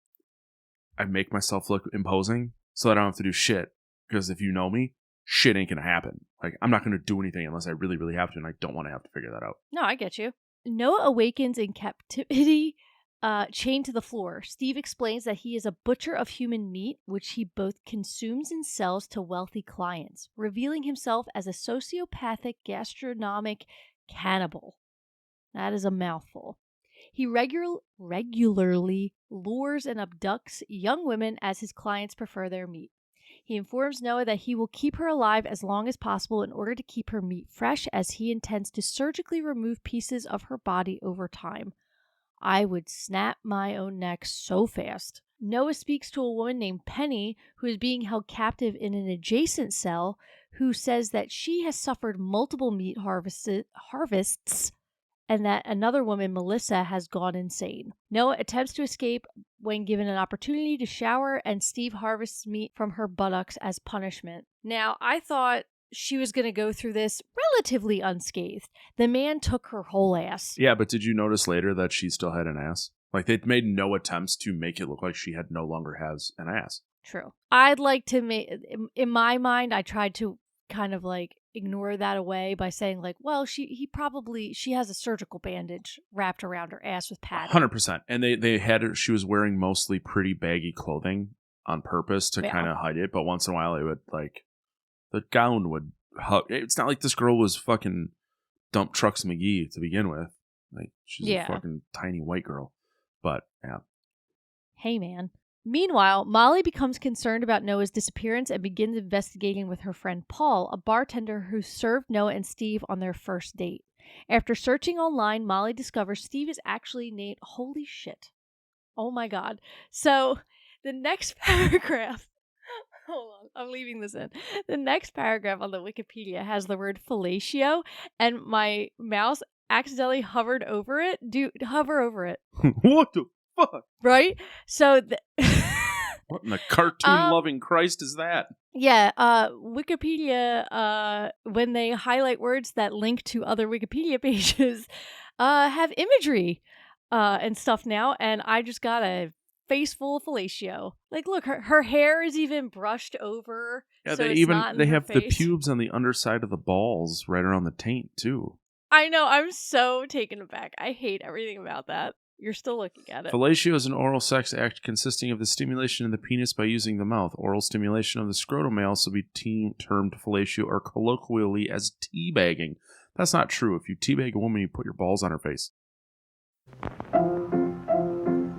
Speaker 5: I make myself look imposing so that I don't have to do shit. Because if you know me, shit ain't going to happen. Like, I'm not going to do anything unless I really, really have to, and I don't want to have to figure that out.
Speaker 4: No, I get you. Noah awakens in captivity, chained to the floor. Steve explains that he is a butcher of human meat, which he both consumes and sells to wealthy clients, revealing himself as a sociopathic gastronomic cannibal. That is a mouthful. He regularly lures and abducts young women as his clients prefer their meat. He informs Noah that he will keep her alive as long as possible in order to keep her meat fresh, as he intends to surgically remove pieces of her body over time. I would snap my own neck so fast. Noah speaks to a woman named Penny, who is being held captive in an adjacent cell, who says that she has suffered multiple meat harvests and that another woman, Melissa, has gone insane. Noah attempts to escape when given an opportunity to shower, and Steve harvests meat from her buttocks as punishment. Now, I thought she was going to go through this relatively unscathed. The man took her whole ass.
Speaker 5: Yeah, but did you notice later that she still had an ass? Like, they'd made no attempts to make it look like she no longer has an ass.
Speaker 4: True. I'd like to make, in my mind, I tried to kind of ignore that away by saying well, she has a surgical bandage wrapped around her ass with padding.
Speaker 5: 100%. And they had her, she was wearing mostly pretty baggy clothing on purpose to kind of hide it, but once in a while it would the gown would hug. It's not like this girl was fucking Dump Trucks McGee to begin with. Like, she's a fucking tiny white girl. But yeah.
Speaker 4: Hey man. Meanwhile, Molly becomes concerned about Noah's disappearance and begins investigating with her friend Paul, a bartender who served Noah and Steve on their first date. After searching online, Molly discovers Steve is actually named... Holy shit. Oh my god. So, the next paragraph... Hold on, I'm leaving this in. The next paragraph on the Wikipedia has the word fellatio, and my mouse accidentally hovered over it. Hover over it.
Speaker 5: What the fuck?
Speaker 4: Right? So...
Speaker 5: What in the cartoon-loving Christ is that?
Speaker 4: Yeah, Wikipedia, when they highlight words that link to other Wikipedia pages, have imagery and stuff now, and I just got a face full of fellatio. Like, look, her hair is even brushed over.
Speaker 5: Yeah,
Speaker 4: so
Speaker 5: they have the pubes on the underside of the balls right around the taint, too.
Speaker 4: I know, I'm so taken aback. I hate everything about that. You're still looking at it.
Speaker 5: Fellatio is an oral sex act consisting of the stimulation of the penis by using the mouth. Oral stimulation of the scrotum may also be termed fellatio or colloquially as teabagging. That's not true. If you teabag a woman, you put your balls on her face.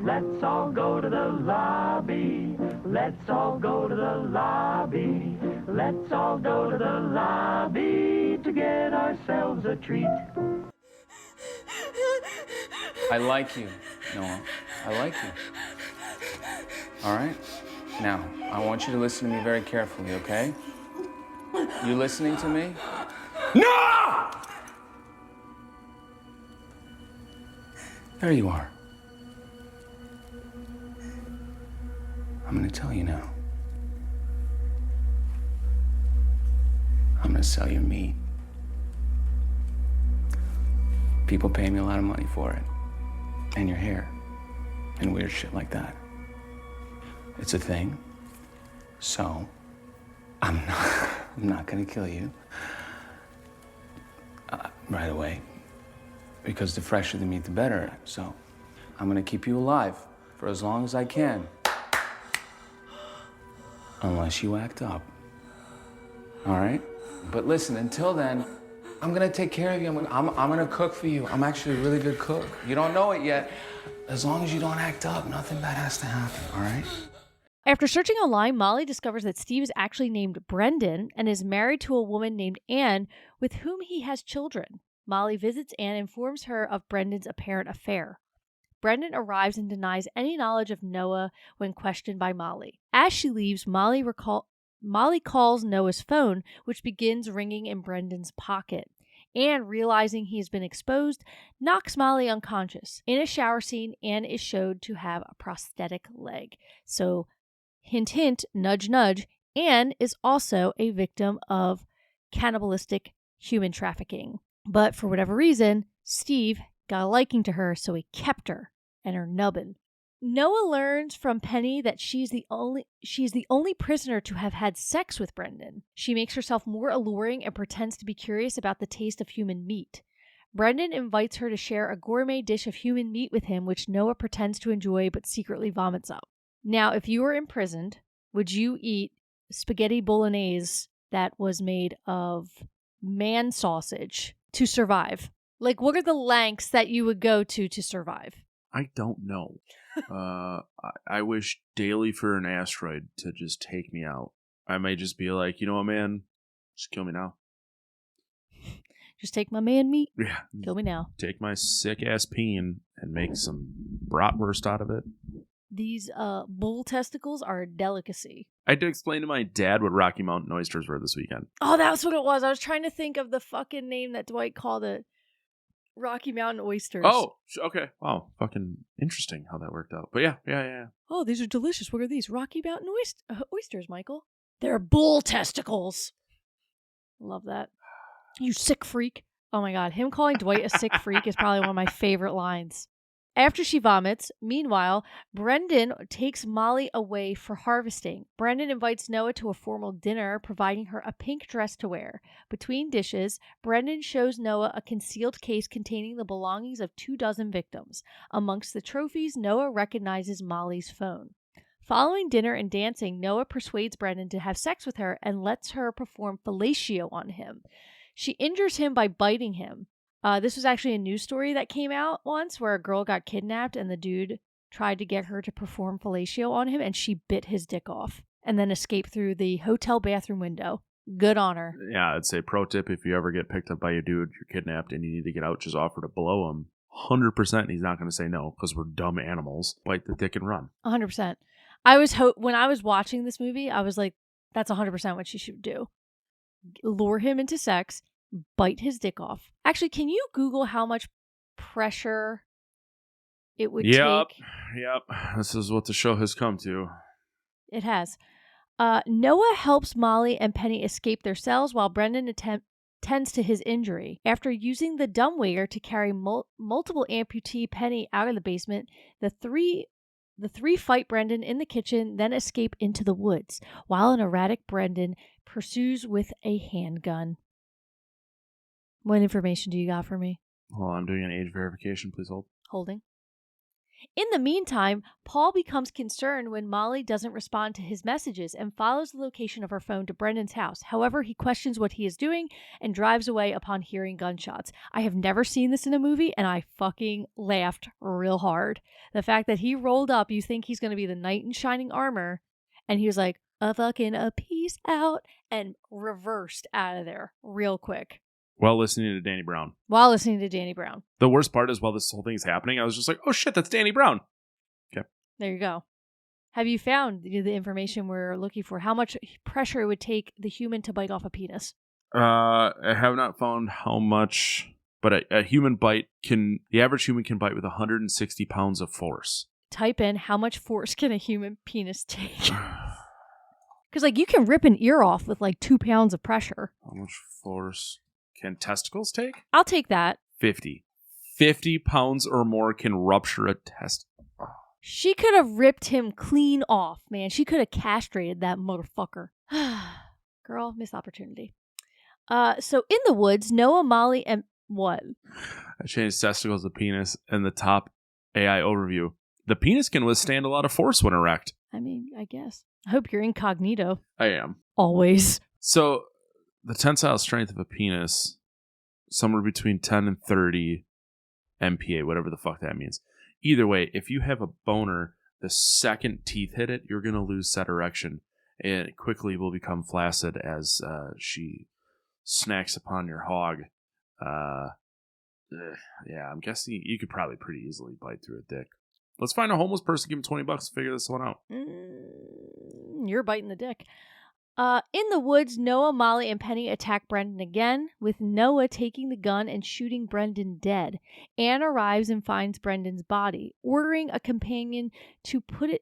Speaker 8: Let's all go to the lobby. Let's all go to the lobby. Let's all go to the lobby to get ourselves a treat.
Speaker 9: I like you, Noah. I like you. All right? Now, I want you to listen to me very carefully, okay? You listening to me? No! There you are. I'm gonna tell you now. I'm gonna sell your meat. People pay me a lot of money for it. And your hair. And weird shit like that. It's a thing. So, I'm not gonna kill you right away. Because the fresher the meat, the better. So, I'm gonna keep you alive for as long as I can. unless you act up. All right? But listen, until then, I'm gonna take care of you. I'm gonna cook for you. I'm actually a really good cook. You don't know it yet. As long as you don't act up, nothing bad has to happen, all right?
Speaker 4: After searching online, Molly discovers that Steve is actually named Brendan and is married to a woman named Anne with whom he has children. Molly visits Anne and informs her of Brendan's apparent affair. Brendan arrives and denies any knowledge of Noah when questioned by Molly. As she leaves, Molly calls Noah's phone, which begins ringing in Brendan's pocket. Anne, realizing he has been exposed, knocks Molly unconscious. In a shower scene, Anne is showed to have a prosthetic leg. So, hint, hint, nudge, nudge, Anne is also a victim of cannibalistic human trafficking. But for whatever reason, Steve got a liking to her, so he kept her and her nubbin. Noah learns from Penny that she's the only prisoner to have had sex with Brendan. She makes herself more alluring and pretends to be curious about the taste of human meat. Brendan invites her to share a gourmet dish of human meat with him, which Noah pretends to enjoy but secretly vomits up. Now, if you were imprisoned, would you eat spaghetti bolognese that was made of man sausage to survive? Like, what are the lengths that you would go to survive?
Speaker 5: I don't know. I wish daily for an asteroid to just take me out. I might just be like, you know what, man? Just kill me now.
Speaker 4: Just take my man meat.
Speaker 5: Yeah.
Speaker 4: Kill me now.
Speaker 5: Take my sick ass peen and make some bratwurst out of it.
Speaker 4: These bull testicles are a delicacy.
Speaker 5: I had to explain to my dad what Rocky Mountain oysters were this weekend.
Speaker 4: Oh, that's what it was. I was trying to think of the fucking name that Dwight called it. Rocky Mountain oysters.
Speaker 5: Oh, okay. Wow. Fucking interesting how that worked out. But yeah.
Speaker 4: Oh, these are delicious. What are these? Rocky Mountain oysters, Michael. They're bull testicles. Love that. You sick freak. Oh my God. Him calling Dwight a sick freak is probably one of my favorite lines. After she vomits, meanwhile, Brendan takes Molly away for harvesting. Brendan invites Noah to a formal dinner, providing her a pink dress to wear. Between dishes, Brendan shows Noah a concealed case containing the belongings of 24 victims. Amongst the trophies, Noah recognizes Molly's phone. Following dinner and dancing, Noah persuades Brendan to have sex with her and lets her perform fellatio on him. She injures him by biting him. This was actually a news story that came out once where a girl got kidnapped and the dude tried to get her to perform fellatio on him and she bit his dick off and then escaped through the hotel bathroom window. Good on her.
Speaker 5: Yeah, I'd say pro tip, if you ever get picked up by a dude, you're kidnapped and you need to get out, just offer to blow him. 100% he's not going to say no because we're dumb animals. Bite the dick and run.
Speaker 4: 100%. When I was watching this movie, I was like, that's 100% what she should do. Lure him into sex. Bite his dick off. Actually, can you Google how much pressure it would take?
Speaker 5: Yep. This is what the show has come to.
Speaker 4: It has. Noah helps Molly and Penny escape their cells while Brendan tends to his injury. After using the dumbwaiter to carry multiple amputee Penny out of the basement, the three fight Brendan in the kitchen, then escape into the woods, while an erratic Brendan pursues with a handgun. What information do you got for me?
Speaker 5: Well, I'm doing an age verification. Please hold.
Speaker 4: Holding. In the meantime, Paul becomes concerned when Molly doesn't respond to his messages and follows the location of her phone to Brendan's house. However, he questions what he is doing and drives away upon hearing gunshots. I have never seen this in a movie, and I fucking laughed real hard. The fact that he rolled up, you think he's going to be the knight in shining armor, and he was like, a peace out, and reversed out of there real quick.
Speaker 5: While listening to Danny Brown.
Speaker 4: The
Speaker 5: worst part is while this whole thing is happening, I was just like, oh shit, that's Danny Brown. Okay.
Speaker 4: There you go. Have you found the information we're looking for? How much pressure it would take the human to bite off a penis?
Speaker 5: I have not found how much, but a human bite the average human can bite with 160 pounds of force.
Speaker 4: Type in how much force can a human penis take? Because like you can rip an ear off with like 2 pounds of pressure.
Speaker 5: How much force can testicles take?
Speaker 4: I'll take that.
Speaker 5: 50 pounds or more can rupture a testicle.
Speaker 4: She could have ripped him clean off, man. She could have castrated that motherfucker. Girl, missed opportunity. So in the woods, Noah, Molly, and what?
Speaker 5: I changed testicles to penis in the top AI overview. The penis can withstand a lot of force when erect.
Speaker 4: I mean, I guess. I hope you're incognito.
Speaker 5: I am.
Speaker 4: Always.
Speaker 5: So the tensile strength of a penis, somewhere between 10 and 30 MPa, whatever the fuck that means. Either way, if you have a boner, the second teeth hit it, you're going to lose said erection, and it quickly will become flaccid as she snacks upon your hog. Yeah, I'm guessing you could probably pretty easily bite through a dick. Let's find a homeless person, give him $20 to figure this one out.
Speaker 4: You're biting the dick. In the woods, Noah, Molly, and Penny attack Brendan again, with Noah taking the gun and shooting Brendan dead. Anne arrives and finds Brendan's body, ordering a companion to put it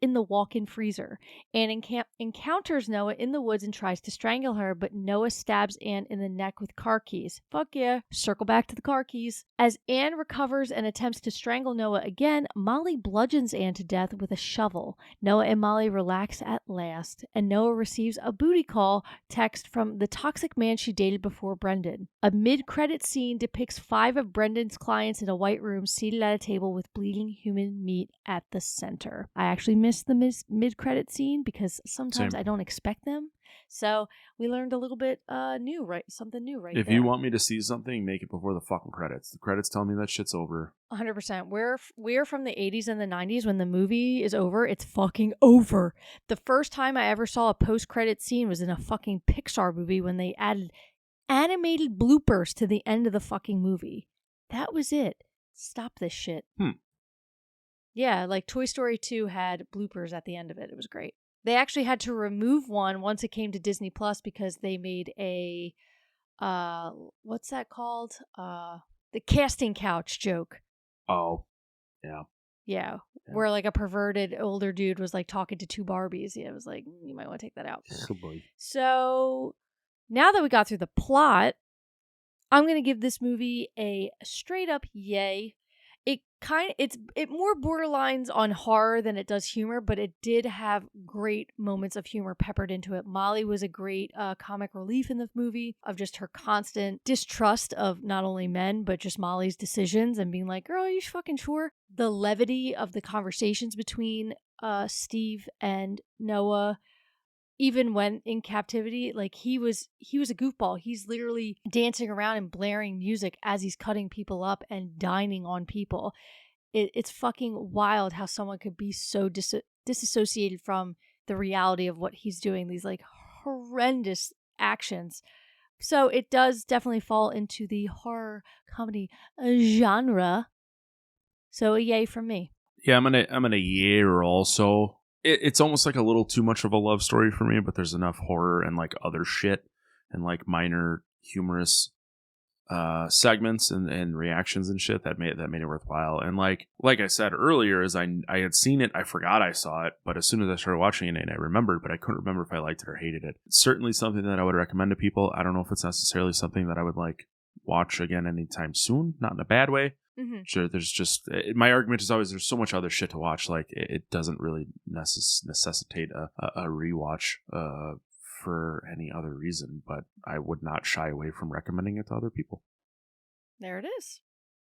Speaker 4: in the walk-in freezer. Anne encounters Noah in the woods and tries to strangle her, but Noah stabs Anne in the neck with car keys. Fuck yeah. Circle back to the car keys. As Anne recovers and attempts to strangle Noah again, Molly bludgeons Anne to death with a shovel. Noah and Molly relax at last, and Noah receives a booty call text from the toxic man she dated before Brendan. A mid-credit scene depicts 5 of Brendan's clients in a white room seated at a table with bleeding human meat at the center. I actually missed the mid-credit scene because sometimes I don't expect them. So we learned a little bit new, right? Something new right
Speaker 5: If
Speaker 4: there.
Speaker 5: you want me to see something, make it before the fucking credits. The credits tell me that shit's over.
Speaker 4: 100%. We're from the 80s and the 90s. When the movie is over, it's fucking over. The first time I ever saw a post-credit scene was in a fucking Pixar movie when they added animated bloopers to the end of the fucking movie. That was it. Stop this shit. Yeah, like Toy Story 2 had bloopers at the end of it. It was great. They actually had to remove one once it came to Disney Plus because they made a what's that called? The casting couch joke.
Speaker 5: Oh, yeah.
Speaker 4: Yeah, where like a perverted older dude was like talking to 2 Barbies. Yeah, it was like, you might want to take that out.
Speaker 5: Oh boy.
Speaker 4: So now that we got through the plot, I'm going to give this movie a straight up yay. It more borderlines on horror than it does humor, but it did have great moments of humor peppered into it. Molly was a great comic relief in the movie of just her constant distrust of not only men, but just Molly's decisions and being like, girl, are you fucking sure? The levity of the conversations between Steve and Noah, even when in captivity, like he was a goofball. He's literally dancing around and blaring music as he's cutting people up and dining on people. It's fucking wild how someone could be so disassociated from the reality of what he's doing, these like horrendous actions. So it does definitely fall into the horror comedy genre. So a yay from me.
Speaker 5: Yeah, I'm gonna yay also. It's almost like a little too much of a love story for me, but there's enough horror and like other shit and like minor humorous segments and reactions and shit that made it worthwhile. And like I said earlier, as I had seen it, I forgot I saw it, but as soon as I started watching it, I remembered, but I couldn't remember if I liked it or hated it. It's certainly something that I would recommend to people. I don't know if it's necessarily something that I would like watch again anytime soon, not in a bad way.
Speaker 4: Mm-hmm.
Speaker 5: Sure, there's just my argument is always there's so much other shit to watch. Like it doesn't really necessitate a rewatch for any other reason. But I would not shy away from recommending it to other people.
Speaker 4: There it is.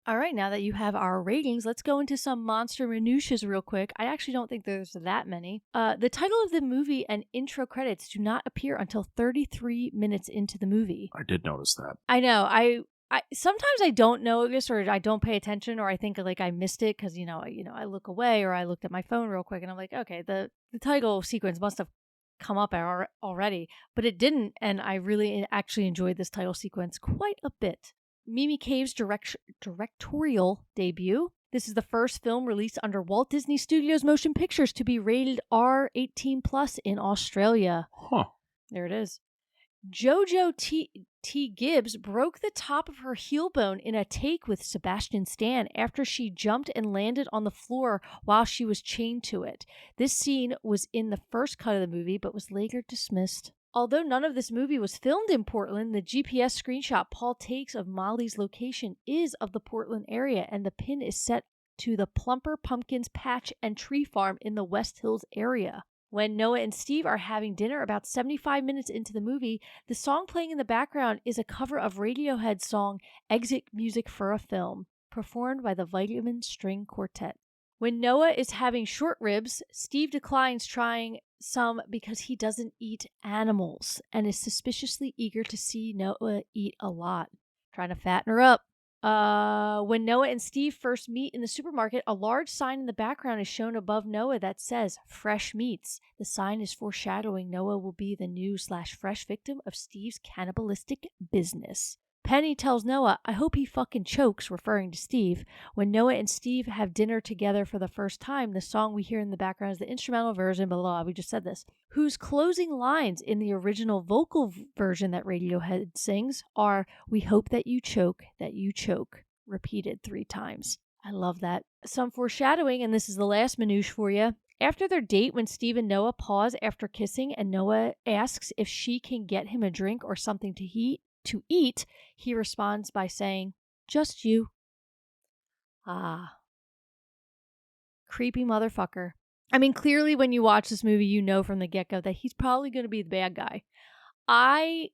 Speaker 4: All right, now that you have our ratings, let's go into some monster minutiae real quick. I actually don't think there's that many. The title of the movie and intro credits do not appear until 33 minutes into the movie.
Speaker 5: I did notice that.
Speaker 4: I know. I sometimes I don't notice or I don't pay attention or I think like I missed it because I look away or I looked at my phone real quick and I'm like, okay, the title sequence must have come up already, but it didn't, and I really actually enjoyed this title sequence quite a bit. Mimi Cave's directorial debut. This is the first film released under Walt Disney Studios Motion Pictures to be rated R18+ in Australia.
Speaker 5: Huh.
Speaker 4: There it is. JoJo T. Gibbs broke the top of her heel bone in a take with Sebastian Stan after she jumped and landed on the floor while she was chained to it. This scene was in the first cut of the movie, but was later dismissed. Although none of this movie was filmed in Portland, the GPS screenshot Paul takes of Molly's location is of the Portland area, and the pin is set to the Plumper Pumpkins Patch and Tree Farm in the West Hills area. When Noah and Steve are having dinner about 75 minutes into the movie, the song playing in the background is a cover of Radiohead's song Exit Music for a Film, performed by the Vitamin String Quartet. When Noah is having short ribs, Steve declines trying some because he doesn't eat animals and is suspiciously eager to see Noah eat a lot. Trying to fatten her up. When Noah and Steve first meet in the supermarket, a large sign in the background is shown above Noah that says fresh meats. The sign is foreshadowing Noah will be the new/fresh victim of Steve's cannibalistic business. Penny tells Noah, I hope he fucking chokes, referring to Steve. When Noah and Steve have dinner together for the first time, the song we hear in the background is the instrumental version, blah, blah, blah, we just said this, whose closing lines in the original vocal version that Radiohead sings are, we hope that you choke, repeated 3 times. I love that. Some foreshadowing, and this is the last minutiae for you. After their date, when Steve and Noah pause after kissing and Noah asks if she can get him a drink or something to eat, he responds by saying, just you. Ah. Creepy motherfucker. I mean, clearly when you watch this movie, you know from the get-go that he's probably going to be the bad guy. I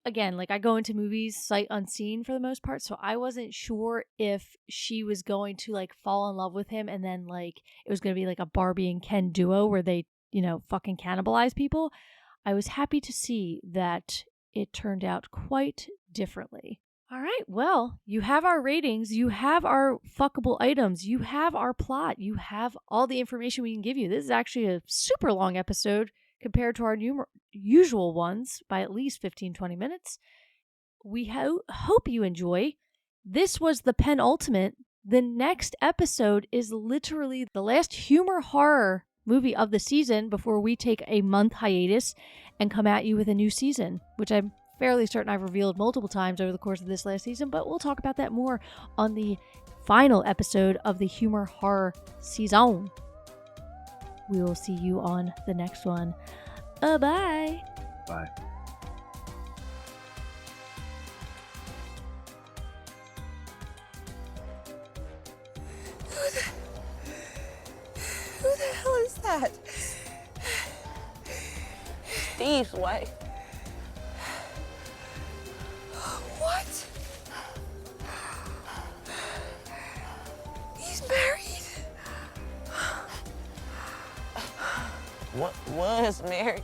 Speaker 4: go into movies sight unseen for the most part, so I wasn't sure if she was going to, fall in love with him and then, it was going to be, a Barbie and Ken duo where they, fucking cannibalize people. I was happy to see that it turned out quite differently. All right, well, you have our ratings, you have our fuckable items, you have our plot, you have all the information we can give you. This is actually a super long episode compared to our usual ones by at least 15-20 minutes. We hope you enjoy. This was the penultimate. The next episode is literally the last humor horror movie of the season before we take a month hiatus and come at you with a new season, which I'm fairly certain I've revealed multiple times over the course of this last season, but we'll talk about that more on the final episode of the humor horror season. We will see you on the next one. Bye.
Speaker 5: Bye.
Speaker 2: Who the hell is that? Steve's wife. What? He's married. Was married.